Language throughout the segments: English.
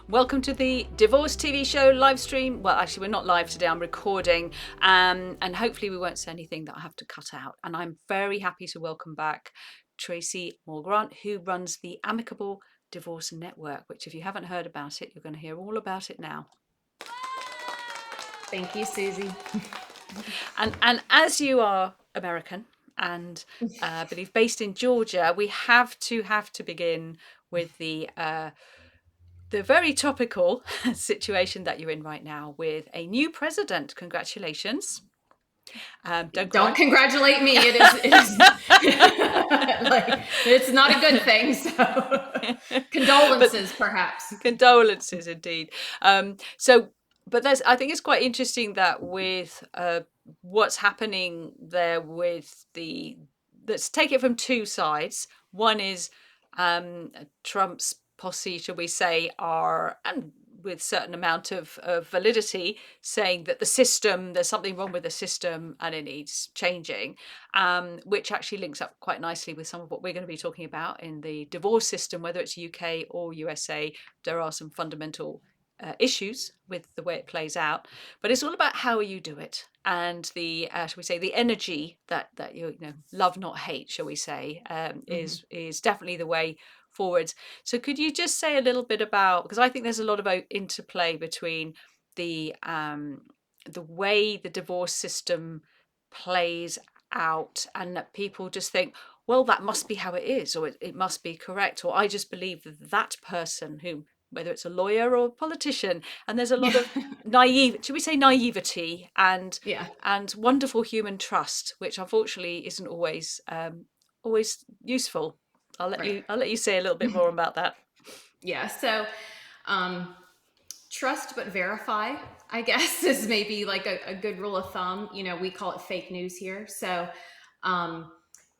Welcome to the Divorce TV show live stream. Well, actually, we're not live today. I'm recording, and hopefully, we won't say anything that I have to cut out. And I'm very happy to welcome back Tracy Moore-Grant, who runs the Amicable Divorce Network. Which, if you haven't heard about it, you're going to hear all about it now. Thank you, Susie. And as you are American and I believe based in Georgia, we have to begin with the very topical situation that you're in right now with a new president. Congratulations. Don't cry. Congratulate me. It is like it's not a good thing. So condolences, perhaps. Condolences, indeed. But I think it's quite interesting that with what's happening there with let's take it from two sides. One is Trump's posse, shall we say, and with certain amount of validity, saying that there's something wrong with the system and it needs changing, which actually links up quite nicely with some of what we're going to be talking about in the divorce system, whether it's UK or USA. There are some fundamental issues with the way it plays out, but it's all about how you do it and the shall we say the energy that you know, love not hate, shall we say, is definitely the way forwards. So could you just say a little bit about, because I think there's a lot of interplay between the way the divorce system plays out, and that people just think, well, that must be how it is, or it must be correct, or I just believe that person, who, whether it's a lawyer or a politician, and there's a lot of should we say naivety and wonderful human trust, which unfortunately isn't always useful. I'll let you say a little bit more about that. Yeah. So, trust but verify, I guess, is maybe like a good rule of thumb. You know, we call it fake news here. So,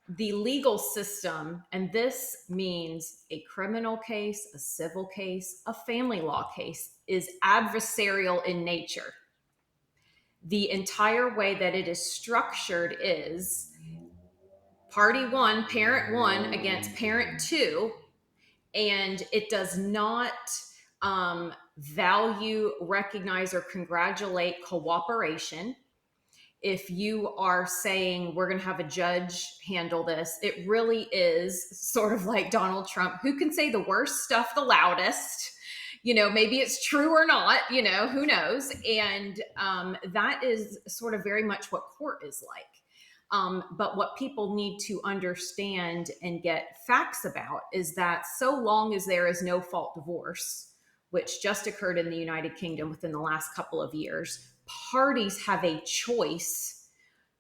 the legal system, and this means a criminal case, a civil case, a family law case, is adversarial in nature. The entire way that it is structured is party one, parent one against parent two, and it does not value, recognize, or congratulate cooperation. If you are saying we're going to have a judge handle this, it really is sort of like Donald Trump, who can say the worst stuff the loudest. You know, maybe it's true or not, you know, who knows? And that is sort of very much what court is like. But what people need to understand and get facts about is that so long as there is no fault divorce, which just occurred in the United Kingdom within the last couple of years, parties have a choice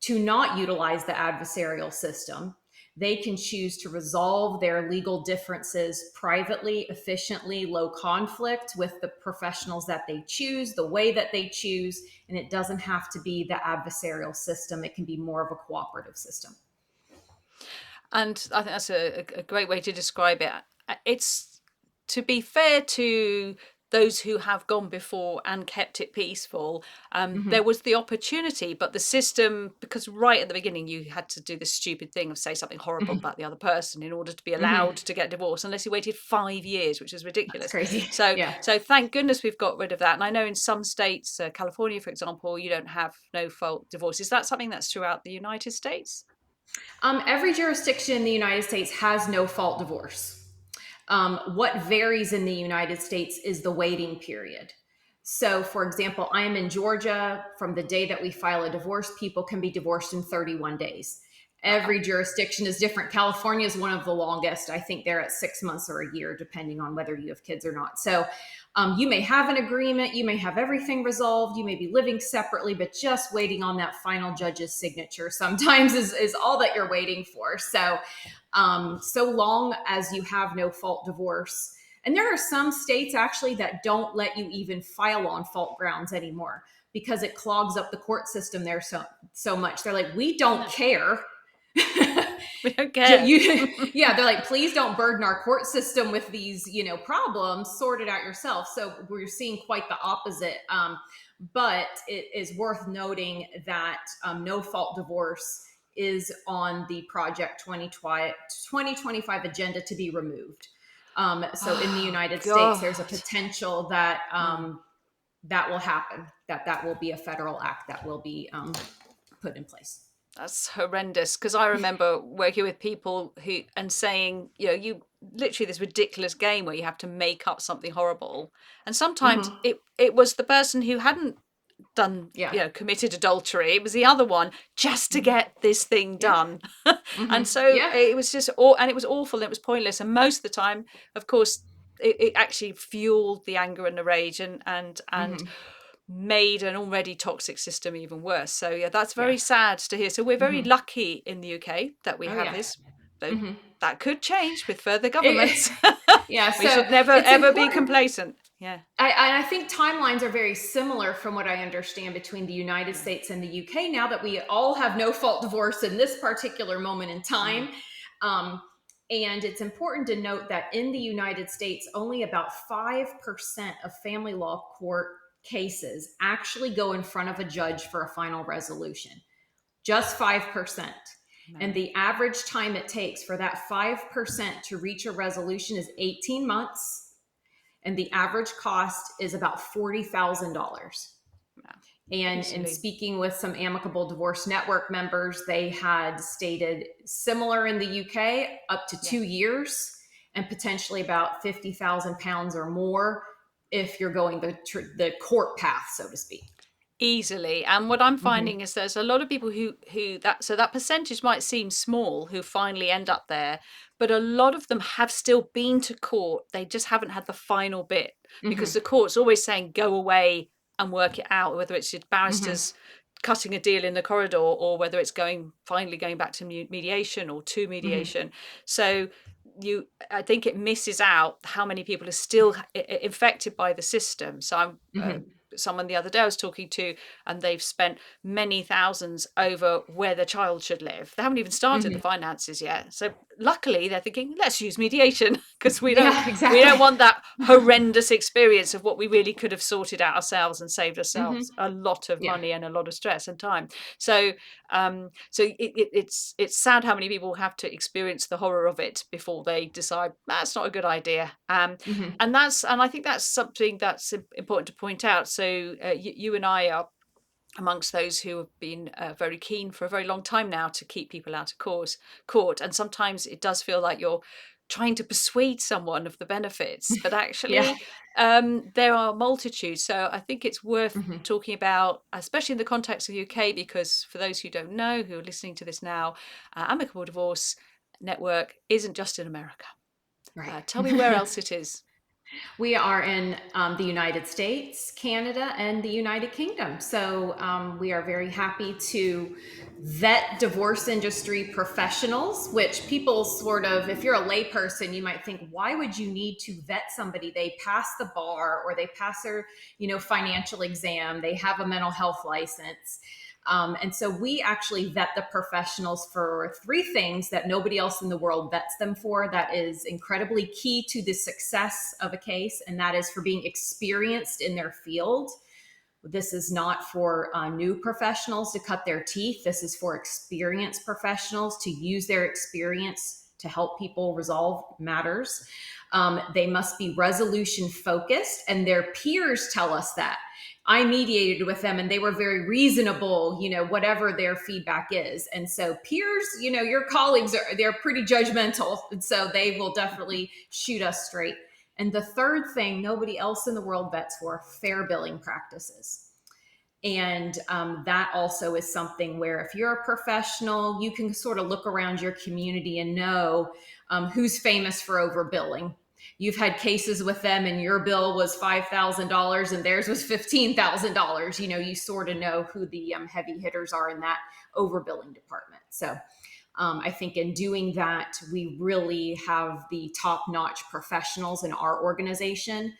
to not utilize the adversarial system. They can choose to resolve their legal differences privately, efficiently, low conflict, with the professionals that they choose, the way that they choose, and it doesn't have to be the adversarial system. It can be more of a cooperative system. And I think that's a great way to describe it. It's, to be fair to those who have gone before and kept it peaceful, there was the opportunity, but the system, because right at the beginning you had to do the stupid thing of say something horrible about the other person in order to be allowed to get divorced, unless you waited 5 years, which is ridiculous. That's crazy. So thank goodness we've got rid of that. And I know in some states, California, for example, you don't have no fault divorce. Is that something that's throughout the United States? Every jurisdiction in the United States has no fault divorce. What varies in the United States is the waiting period. So, for example, I am in Georgia. From the day that we file a divorce, people can be divorced in 31 days. Every jurisdiction is different. California is one of the longest. I think they're at 6 months or a year, depending on whether you have kids or not. So you may have an agreement. You may have everything resolved. You may be living separately, but just waiting on that final judge's signature sometimes is all that you're waiting for. So, so long as you have no fault divorce. And there are some states actually that don't let you even file on fault grounds anymore because it clogs up the court system there so much. They're like, we don't care. We don't care. Yeah, they're like, please don't burden our court system with these, problems. Sort it out yourself. So we're seeing quite the opposite. But it is worth noting that no fault divorce is on the Project 2025 agenda to be removed. So in the Oh United States, there's a God. potential that Mm. that will happen, that will be a federal act that will be put in place. That's horrendous, because I remember working with people who and saying, you literally this ridiculous game where you have to make up something horrible. And sometimes Hmm. it was the person who hadn't done, Yeah. committed adultery. It was the other one just to Hmm. get this thing Yeah. done. Hmm. And so Yeah. it was just and it was awful and it was pointless. And most of the time, of course, it actually fueled the anger and the rage and Hmm. made an already toxic system even worse. So yeah, that's Yeah. very sad to hear. So we're very Hmm. lucky in the UK that we Oh have yeah. this, though Hmm. that could change with further It, governments. yeah. We So should never it's ever be important. complacent. Yeah. I think timelines are very similar from what I understand between the United Yeah. States and the UK now that we all have no fault divorce in this particular moment in Mm-hmm. time. Um, and it's important to note that in the United States, only about 5% of family law court cases actually go in front of a judge for a final resolution. Just 5%. And No. the average time it takes for that 5% to reach a resolution is 18 months, and the average cost is about $40,000. No. And in Easily. speaking with some Amicable Divorce Network members, they had stated similar in the UK, up to Yeah. 2 years, and potentially about £50,000 or more if you're going the court path, so to speak. Easily. And what I'm Hmm. finding is there's a lot of people who that percentage might seem small who finally end up there, but a lot of them have still been to court. They just haven't had the final bit because Hmm. the court's always saying go away and work it out, whether it's your Hmm. barristers cutting a deal in the corridor or whether it's finally going back to mediation or to Hmm. mediation. So I think it misses out how many people are still infected by the system. So I'm Hmm. someone the other day I was talking to, and they've spent many thousands over where the child should live. They haven't even started the Hmm. finances yet. So luckily they're thinking, let's use mediation because Yeah, we exactly. don't want that horrendous experience of what we really could have sorted out ourselves and saved Hmm. ourselves a lot of Yeah. money and a lot of stress and time. So it's sad how many people have to experience the horror of it before they decide that's not a good idea. Hmm. And I think that's something that's important to point out. So you and I are amongst those who have been very keen for a very long time now to keep people out of court. And sometimes it does feel like you're trying to persuade someone of the benefits, but Yeah. actually there are multitudes. So I think it's worth Hmm. talking about, especially in the context of the UK, because for those who don't know, who are listening to this now, Amicable Divorce Network isn't just in America. Right. Tell me where else it is. We are in the United States, Canada, and the United Kingdom. So we are very happy to vet divorce industry professionals, which people sort of, if you're a layperson, you might think, why would you need to vet somebody? They pass the bar or they pass their, financial exam. They have a mental health license. And so we actually vet the professionals for three things that nobody else in the world vets them for. That is incredibly key to the success of a case, and that is for being experienced in their field. This is not for new professionals to cut their teeth. This is for experienced professionals to use their experience to help people resolve matters. They must be resolution focused, and their peers tell us that. I mediated with them and they were very reasonable, whatever their feedback is. And so peers, your colleagues they're pretty judgmental. And so they will definitely shoot us straight. And the third thing nobody else in the world vets for, fair billing practices. And that also is something where if you're a professional, you can sort of look around your community and know who's famous for overbilling. You've had cases with them and your bill was $5,000 and theirs was $15,000. You sort of know who the heavy hitters are in that overbilling department. So I think in doing that, we really have the top notch professionals in our organization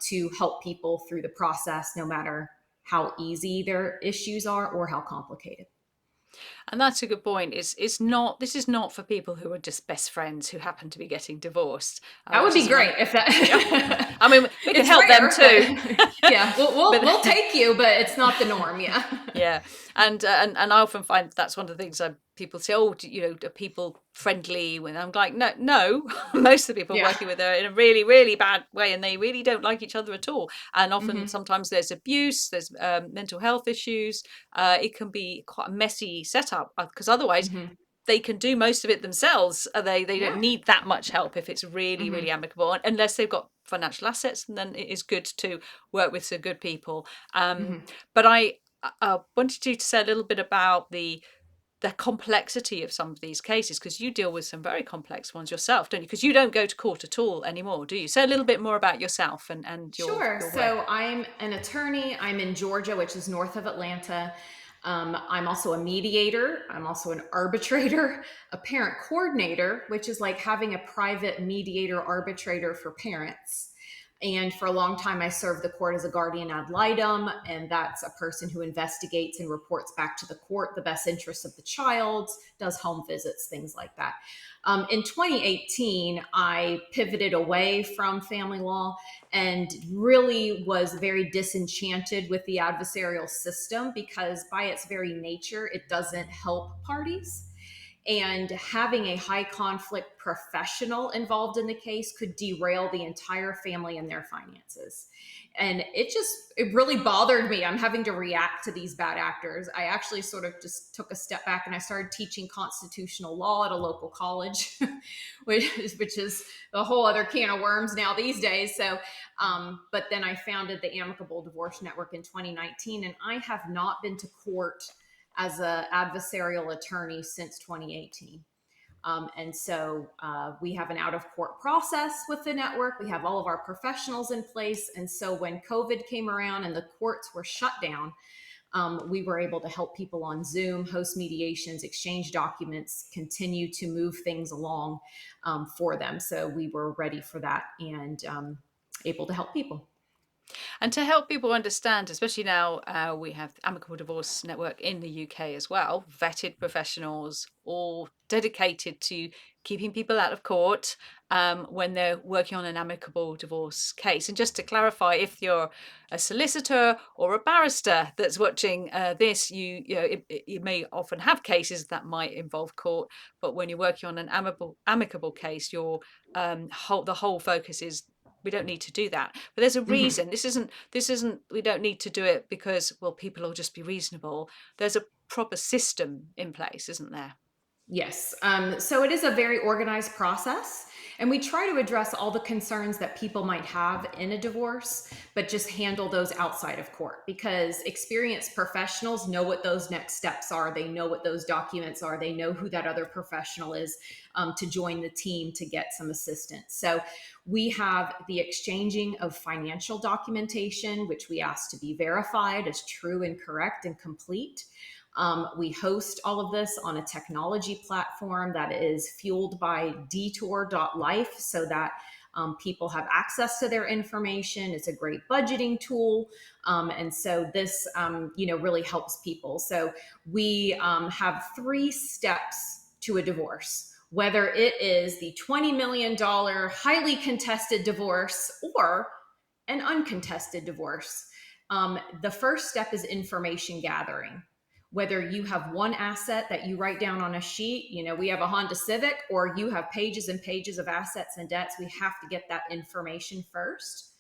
to help people through the process, no matter how easy their issues are or how complicated. And that's a good point. It's not this is not for people who are just best friends who happen to be getting divorced, That would which be is great another. if Yeah, that. I mean we can It's help them rare, too, but yeah, we'll but we'll take you, but it's not the norm. Yeah. yeah, and I often find that's one of the things I'm people say, "Oh, are people friendly?" When I'm like, "No, no." Most of the people Yeah. working with her in a really, really bad way, and they really don't like each other at all. And often, Hmm. sometimes there's abuse, there's mental health issues. It can be quite a messy setup because otherwise Hmm. they can do most of it themselves. They don't Yeah. need that much help if it's really, Hmm. really amicable, unless they've got financial assets, and then it is good to work with some good people. Hmm. But I wanted you to say a little bit about the complexity of some of these cases, because you deal with some very complex ones yourself, don't you? Because you don't go to court at all anymore, do you? Say a little bit more about yourself and Sure. your work. So I'm an attorney. I'm in Georgia, which is north of Atlanta. I'm also a mediator. I'm also an arbitrator, a parent coordinator, which is like having a private mediator arbitrator for parents. And for a long time, I served the court as a guardian ad litem, and that's a person who investigates and reports back to the court the best interests of the child, does home visits, things like that. In 2018, I pivoted away from family law and really was very disenchanted with the adversarial system because, by its very nature, it doesn't help parties. And having a high conflict professional involved in the case could derail the entire family and their finances. And it really bothered me. I'm having to react to these bad actors. I actually sort of just took a step back and I started teaching constitutional law at a local college, which is a whole other can of worms now these days. But then I founded the Amicable Divorce Network in 2019, and I have not been to court as an adversarial attorney since 2018. We have an out of court process with the network. We have all of our professionals in place. And so when COVID came around and the courts were shut down, we were able to help people on Zoom, host mediations, exchange documents, continue to move things along for them. So we were ready for that and able to help people. And to help people understand, especially now, we have the Amicable Divorce Network in the UK as well, vetted professionals, all dedicated to keeping people out of court when they're working on an amicable divorce case. And just to clarify, if you're a solicitor or a barrister that's watching this, you may often have cases that might involve court, but when you're working on an amicable case, the whole focus is we don't need to do that. But there's a Mm-hmm. reason. This isn't we don't need to do it because, well, people will just be reasonable. There's a proper system in place, isn't there? Yes. So it is a very organized process. And we try to address all the concerns that people might have in a divorce, but just handle those outside of court because experienced professionals know what those next steps are. They know what those documents are. They know who that other professional is to join the team to get some assistance. So we have the exchanging of financial documentation, which we ask to be verified as true and correct and complete. We host all of this on a technology platform that is fueled by detour.life so that people have access to their information. It's a great budgeting tool. And so this, really helps people. So we have 3 steps to a divorce, whether it is the $20 million highly contested divorce or an uncontested divorce. The first step is information gathering. Whether you have one asset that you write down on a sheet, we have a Honda Civic, or you have pages and pages of assets and debts, we have to get that information first.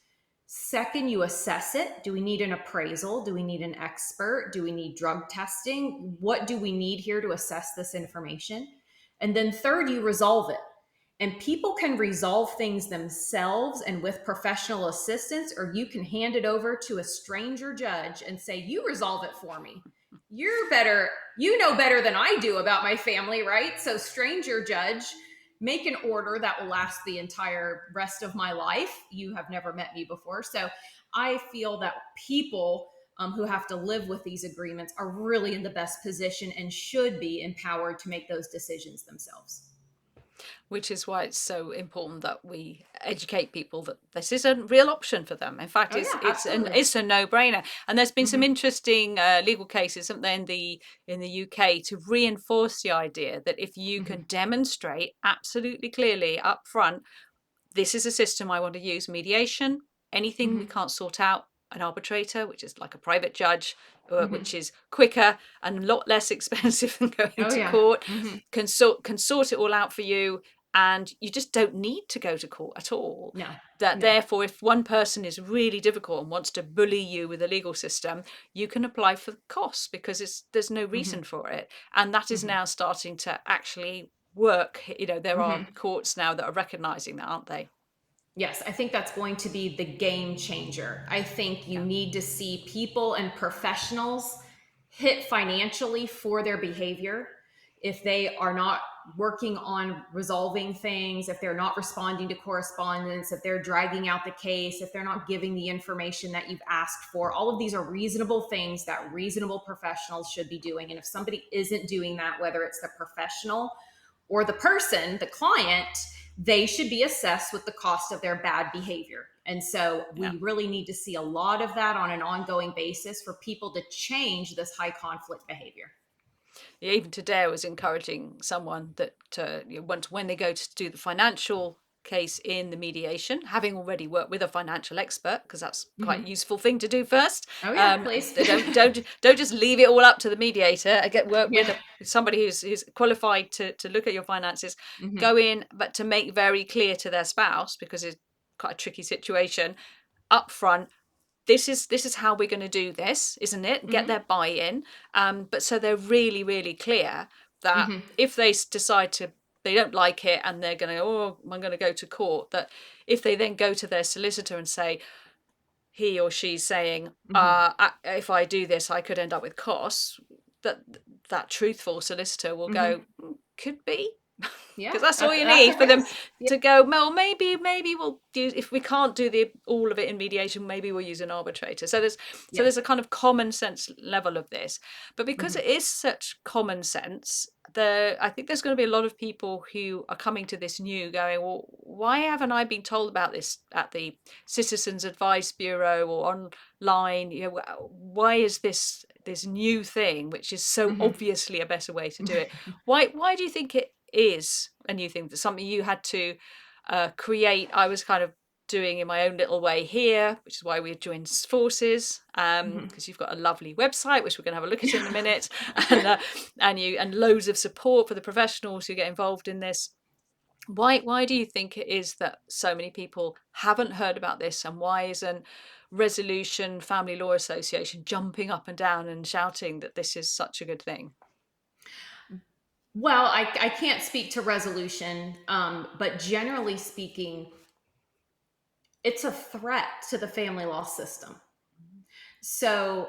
Second, you assess it. Do we need an appraisal? Do we need an expert? Do we need drug testing? What do we need here to assess this information? And then third, you resolve it. And people can resolve things themselves and with professional assistance, or you can hand it over to a stranger judge and say, you resolve it for me. You're better, you know better than I do about my family, right? So, stranger judge, make an order that will last the entire rest of my life. You have never met me before. So, I feel that people who have to live with these agreements are really in the best position and should be empowered to make those decisions themselves. Which is why it's so important that we educate people that this is a real option for them. In fact, Oh, yeah, absolutely. it's a no-brainer. And there's been some Hmm. interesting legal cases, haven't there, in the UK, to reinforce the idea that if you can Hmm. demonstrate absolutely clearly up front, this is a system I want to use, mediation, anything we Hmm. can't sort out, an arbitrator, which is like a private judge, Hmm. which is quicker and a lot less expensive than going Oh to yeah. court, Hmm. can sort it all out for you, and you just don't need to go to court at all. No. That No. therefore, if one person is really difficult and wants to bully you with the legal system, you can apply for costs because there's no Hmm. reason for it. And that is Hmm. now starting to actually work. There are Hmm. courts now that are recognizing that, aren't they? Yes, I think that's going to be the game changer. I think you Yeah. need to see people and professionals hit financially for their behavior. If they are not working on resolving things, if they're not responding to correspondence, if they're dragging out the case, if they're not giving the information that you've asked for, all of these are reasonable things that reasonable professionals should be doing. And if somebody isn't doing that, whether it's the professional or the person, the client, they should be assessed with the cost of their bad behavior. And so Yeah. we really need to see a lot of that on an ongoing basis for people to change this high conflict behavior. Yeah, even today, I was encouraging someone that when they go to do the financial case in the mediation, having already worked with a financial expert, because that's quite a Mm-hmm. useful thing to do first. Oh yeah, please. They don't just leave it all up to the mediator. I get work with Yeah. somebody who's qualified to look at your finances. Mm-hmm. Go in, but to make very clear to their spouse, because it's quite a tricky situation up front, this is how we're going to do this, isn't it? Get Mm-hmm. their buy-in, but so they're really, really clear that Mm-hmm. if they decide to, they don't like it and they're going to, oh, I'm going to go to court, that if they then go to their solicitor and say, he or she's saying, Mm-hmm. if I do this, I could end up with costs, that that truthful solicitor will Mm-hmm. go, could be, Yeah, because that's all you that's need a for them risk. Yeah. to go, well, maybe we'll use, if we can't do the all of it in mediation, maybe we'll use an arbitrator. So there's Yes. a kind of common sense level of this, but because Mm-hmm. it is such common sense, I think there's going to be a lot of people who are coming to this new going, well, why haven't I been told about this at the Citizens Advice Bureau or online? Why is this new thing, which is so Mm-hmm. obviously a better way to do it? Why do you think it is a new thing? That's something you had to create. I was kind of doing in my own little way here, which is why we joined forces, because you've got a lovely website, which we're going to have a look at in a minute, and and loads of support for the professionals who get involved in this. Why do you think it is that so many people haven't heard about this, and why isn't Resolution Family Law Association jumping up and down and shouting that this is such a good thing? Well, I can't speak to resolution, but generally speaking, it's a threat to the family law system. So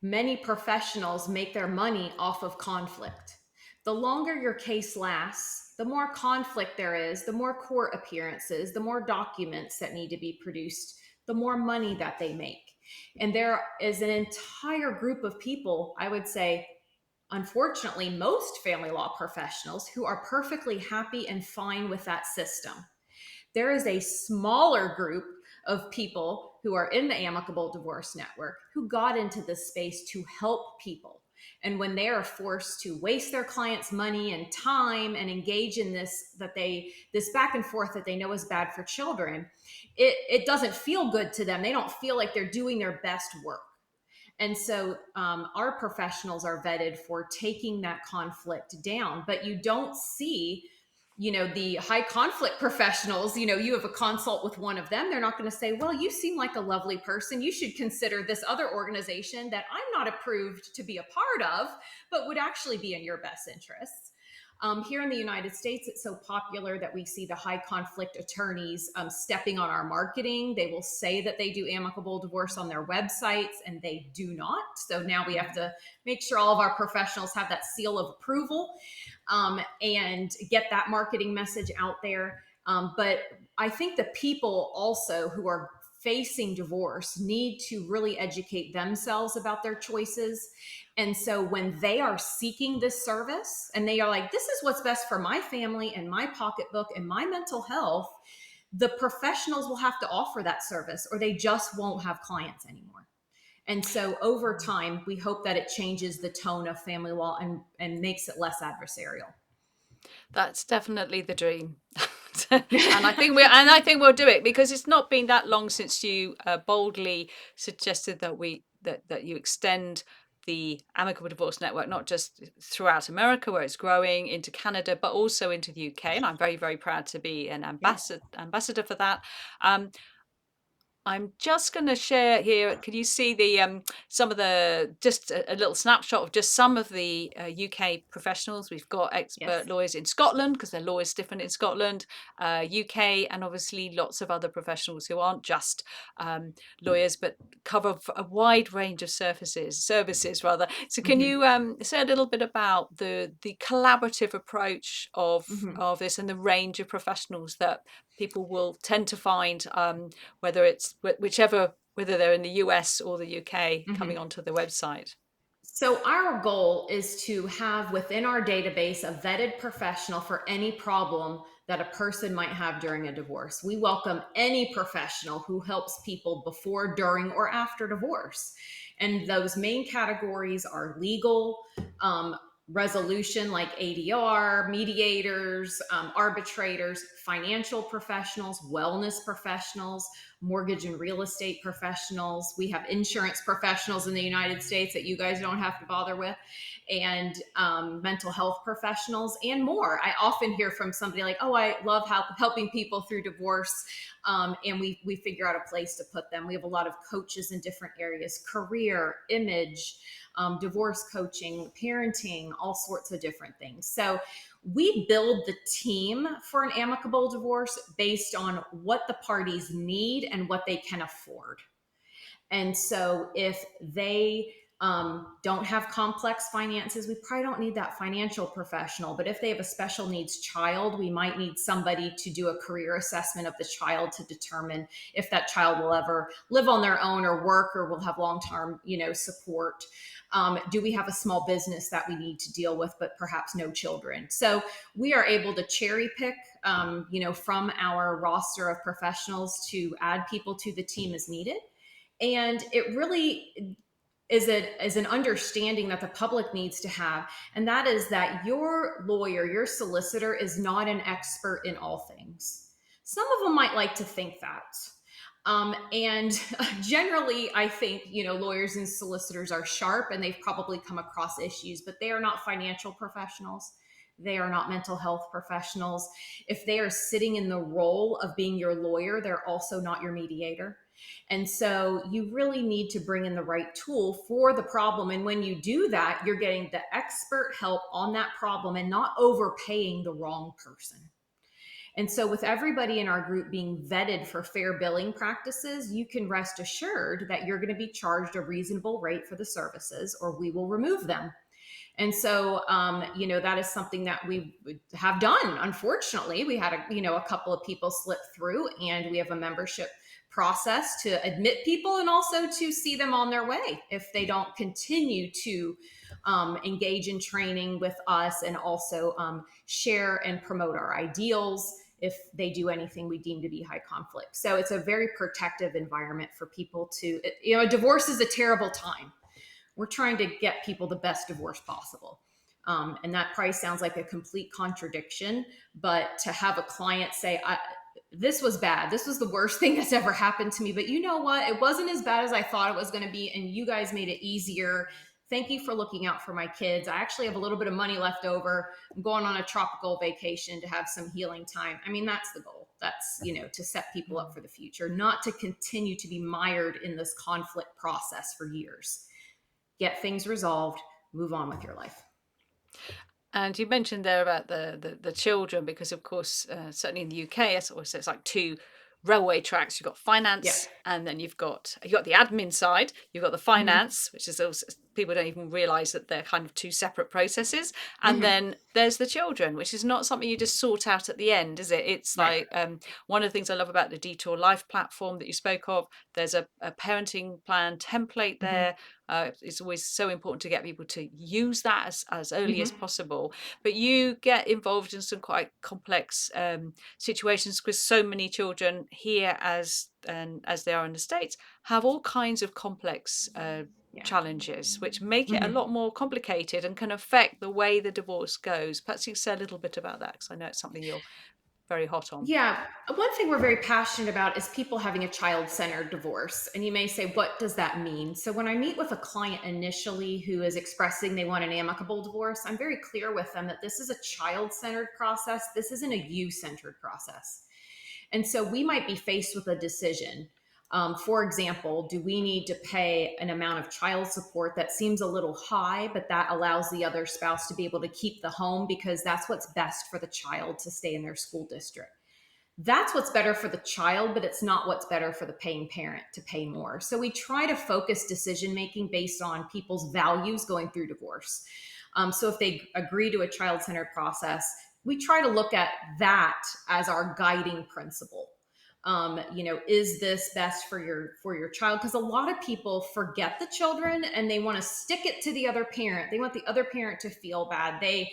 many professionals make their money off of conflict. The longer your case lasts, the more conflict there is, the more court appearances, the more documents that need to be produced, the more money that they make. And there is an entire group of people, I would say, unfortunately, most family law professionals who are perfectly happy and fine with that system. There is a smaller group of people who are in the amicable divorce network who got into this space to help people. And when they are forced to waste their clients' money and time and engage in this back and forth that they know is bad for children, it doesn't feel good to them. They don't feel like they're doing their best work. And so our professionals are vetted for taking that conflict down. But you don't see, the high conflict professionals, you have a consult with one of them. They're not going to say, well, you seem like a lovely person. You should consider this other organization that I'm not approved to be a part of, but would actually be in your best interests. Here in the United States, it's so popular that we see the high conflict attorneys stepping on our marketing. They will say that they do amicable divorce on their websites, and they do not. So now we have to make sure all of our professionals have that seal of approval and get that marketing message out there. But I think the people also who are facing divorce need to really educate themselves about their choices. And so when they are seeking this service and they are like, this is what's best for my family and my pocketbook and my mental health, the professionals will have to offer that service or they just won't have clients anymore. And so over time, we hope that it changes the tone of family law and makes it less adversarial. That's definitely the dream. I think we'll do it, because it's not been that long since you boldly suggested that that you extend the amicable divorce network not just throughout America, where it's growing, into Canada, but also into the UK. And I'm very, very proud to be an Yes. ambassador for that. Um, I'm just going to share here. Can you see the some of the, just a little snapshot of just some of the UK professionals? We've got expert Yes. lawyers in Scotland, because their law is different in Scotland, UK, and obviously lots of other professionals who aren't just lawyers, but cover a wide range of services rather. So, can Hmm. you say a little bit about the collaborative approach Hmm. of this, and the range of professionals that people will tend to find, whether it's whichever, whether they're in the US or the UK, coming Hmm. onto the website? So, our goal is to have within our database a vetted professional for any problem that a person might have during a divorce. We welcome any professional who helps people before, during, or after divorce. And those main categories are legal, um, resolution like ADR, mediators, arbitrators, financial professionals, wellness professionals, mortgage and real estate professionals. We have insurance professionals in the United States that you guys don't have to bother with, and mental health professionals, and more. I often hear from somebody like, "Oh, I love helping people through divorce," and we figure out a place to put them. We have a lot of coaches in different areas: career, image, divorce coaching, parenting, all sorts of different things. So we build the team for an amicable divorce based on what the parties need and what they can afford. And so if they don't have complex finances, we probably don't need that financial professional. But if they have a special needs child, we might need somebody to do a career assessment of the child to determine if that child will ever live on their own or work, or will have long-term, support. Do we have a small business that we need to deal with, but perhaps no children? So we are able to cherry pick, from our roster of professionals to add people to the team as needed. And it really is an understanding that the public needs to have, and that is that your lawyer, your solicitor, is not an expert in all things. Some of them might like to think that. And generally, I think, lawyers and solicitors are sharp and they've probably come across issues, but they are not financial professionals. They are not mental health professionals. If they are sitting in the role of being your lawyer, they're also not your mediator. And so you really need to bring in the right tool for the problem. And when you do that, you're getting the expert help on that problem and not overpaying the wrong person. And so, with everybody in our group being vetted for fair billing practices, you can rest assured that you're going to be charged a reasonable rate for the services, or we will remove them. And so, that is something that we have done. Unfortunately, we had a couple of people slip through, and we have a membership process to admit people and also to see them on their way if they don't continue to engage in training with us, and also share and promote our ideals if they do anything we deem to be high conflict. So it's a very protective environment for people to, divorce is a terrible time. We're trying to get people the best divorce possible. And that probably sounds like a complete contradiction, but to have a client say, this was bad. This was the worst thing that's ever happened to me. But you know what? It wasn't as bad as I thought it was going to be. And you guys made it easier. Thank you for looking out for my kids. I actually have a little bit of money left over. I'm going on a tropical vacation to have some healing time. I mean, that's the goal. That's, to set people up for the future, not to continue to be mired in this conflict process for years. Get things resolved, move on with your life. And you mentioned there about the children, because of course, certainly in the UK, it's like two railway tracks. You've got Yeah. finance, and then you've got the admin side. You've got the Mm-hmm. finance, which is also, people don't even realise that they're kind of two separate processes. And Mm-hmm. then there's the children, which is not something you just sort out at the end, is it? It's Right. like, one of the things I love about the Detour Life platform that you spoke of. There's a parenting plan template Mm-hmm. there. It's always so important to get people to use that as early as Mm-hmm. possible. But you get involved in some quite complex situations, because so many children here, as they are in the States, have all kinds of complex Yeah. challenges, which make it a Mm-hmm. lot more complicated and can affect the way the divorce goes. Perhaps you can say a little bit about that, because I know it's something you're very hot on. Yeah, one thing we're very passionate about is people having a child centered divorce. And you may say, what does that mean? So, when I meet with a client initially who is expressing they want an amicable divorce, I'm very clear with them that this is a child centered process. This isn't a you centered process. And so, we might be faced with a decision. For example, do we need to pay an amount of child support that seems a little high, but that allows the other spouse to be able to keep the home because that's what's best for the child to stay in their school district? That's what's better for the child, but it's not what's better for the paying parent to pay more. So we try to focus decision making based on people's values going through divorce. So if they agree to a child centered process, we try to look at that as our guiding principle. Is this best for your child? Because a lot of people forget the children and they want to stick it to the other parent. They want the other parent to feel bad. They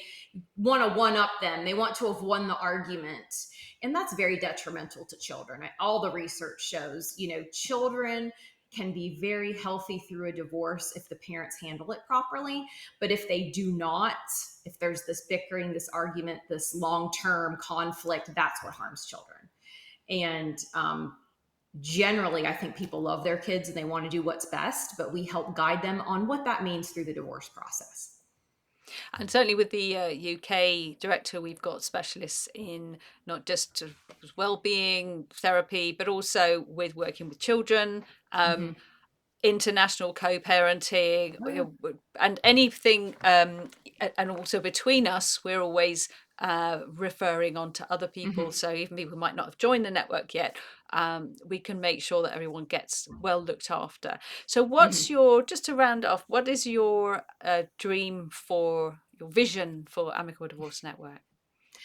want to one up them. They want to have won the argument. And that's very detrimental to children. All the research shows, children can be very healthy through a divorce if the parents handle it properly. But if they do not, if there's this bickering, this argument, this long term conflict, that's what harms children. And generally, I think people love their kids and they want to do what's best, but we help guide them on what that means through the divorce process. And certainly with the UK director, we've got specialists in not just well-being therapy, but also with working with children, Mm-hmm. international co-parenting, Oh, yeah. and anything. And also between us, we're always referring on to other people. Mm-hmm. So even people who might not have joined the network yet, we can make sure that everyone gets well looked after. So what's Mm-hmm. your, just to round off, what is your dream for your vision for Amicable Divorce Network?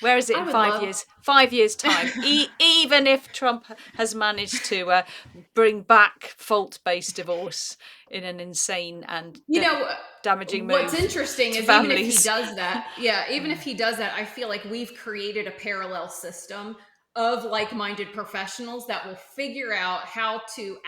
Where is it I in would love 5 years? 5 years time, even if Trump has managed to bring back fault-based divorce in an insane and You know, damaging what's move interesting to is even if he families. does that, yeah, even if he does that, I feel like we've created a parallel system of like minded professionals that will figure out how to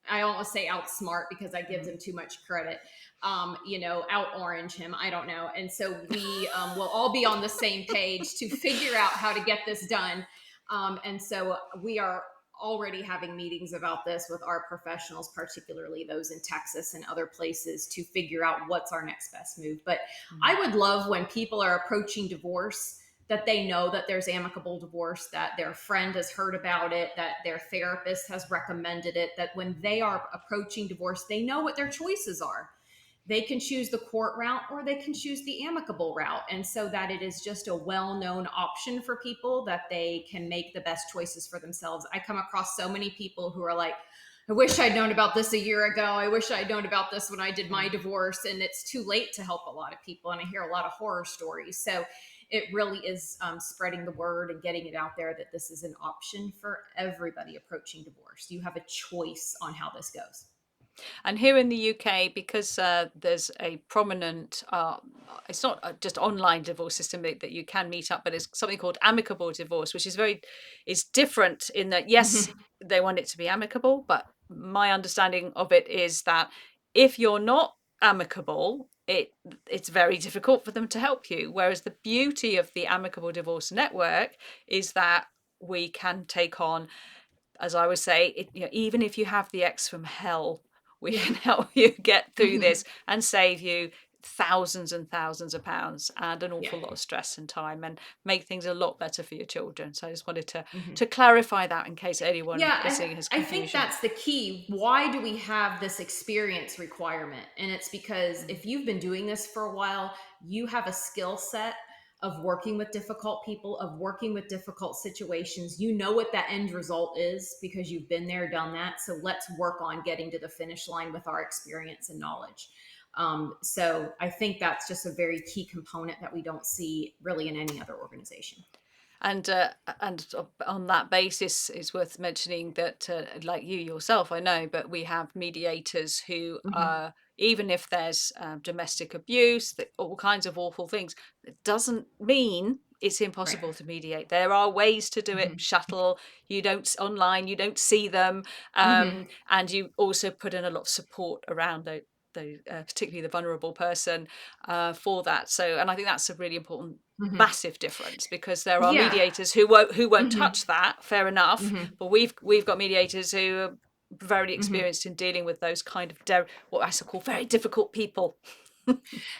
I almost say outsmart because that gives him too much credit. Out orange him. I don't know. And so we will all be on the same page to figure out how to get this done. And so we are already having meetings about this with our professionals, particularly those in Texas and other places, to figure out what's our next best move. But I would love when people are approaching divorce that they know that there's amicable divorce, that their friend has heard about it, that their therapist has recommended it, that when they are approaching divorce, they know what their choices are. They can choose the court route or they can choose the amicable route. And so that it is just a well known option for people that they can make the best choices for themselves. I come across so many people who are like, I wish I'd known about this a year ago. I wish I'd known about this when I did my divorce. And it's too late to help a lot of people. And I hear a lot of horror stories. So it really is spreading the word and getting it out there that this is an option for everybody approaching divorce. You have a choice on how this goes. And here in the UK, because there's a prominent, it's not just online divorce system that you can meet up, but it's something called amicable divorce, which is it's different in that, yes, Mhm. they want it to be amicable, but my understanding of it is that if you're not amicable, it's very difficult for them to help you. Whereas the beauty of the Amicable Divorce Network is that we can take on, as I would say, even if you have the ex from hell, we Yeah. can help you get through this and save you thousands and thousands of pounds and an Yeah. awful lot of stress and time and make things a lot better for your children. So I just wanted to Mhm. to clarify that in case anyone Yeah, listening has I think confusion. that's the key. Why do we have this experience requirement? And it's because Mm. if you've been doing this for a while, you have a skill set of working with difficult people, of working with difficult situations. You know what that end result is because you've been there, done that. So let's work on getting to the finish line with our experience and knowledge. So I think that's just a very key component that we don't see really in any other organization. And on that basis, it's worth mentioning that, like you yourself, I know, but we have mediators who Mhm. are, even if there's domestic abuse, all kinds of awful things, it doesn't mean it's Right. impossible to mediate. There are ways to do it. Mhm. Shuttle, you don't online, you don't see them, Mhm. and you also put in a lot of support around those. particularly the vulnerable person, for that. So, and I think that's a really important, Mhm. massive difference, because there are Yeah. mediators who won't Mhm. touch that. Fair enough, Mhm. but we've got mediators who are very Mhm. experienced in dealing with those kind of what I call very difficult people.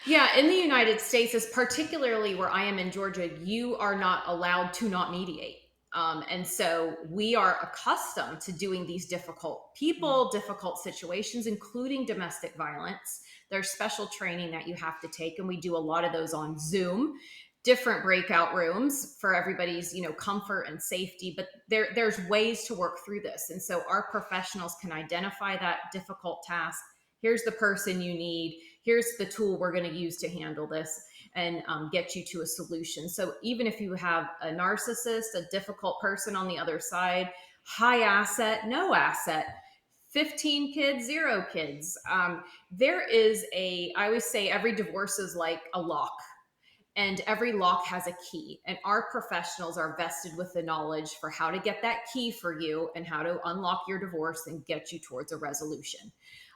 Yeah, in the United States, is particularly where I am in Georgia, you are not allowed to not mediate. And so we are accustomed to doing these difficult Mm. people, difficult situations, including domestic violence. There's special training that you have to take, and we do a lot of those on Zoom, different breakout rooms for everybody's, comfort and safety. But there's ways to work through this, and so our professionals can identify that difficult task. Here's the person you need. Here's the tool we're going to use to handle this, and get you to a solution. So even if you have a narcissist, a difficult person on the other side, high asset, no asset, 15 kids, 0 kids, there is I always say every divorce is like a lock, and every lock has a key, and our professionals are vested with the knowledge for how to get that key for you and how to unlock your divorce and get you towards a resolution.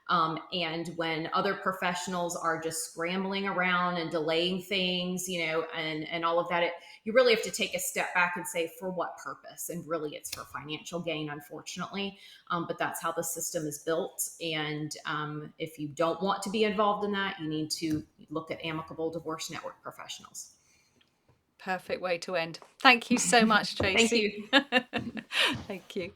And when other professionals are just scrambling around and delaying things, and all of that, you really have to take a step back and say, for what purpose? And really, it's for financial gain, unfortunately. But that's how the system is built. And if you don't want to be involved in that, you need to look at Amicable Divorce Network professionals. Perfect way to end. Thank you so much, Thank Tracy. you. Thank you.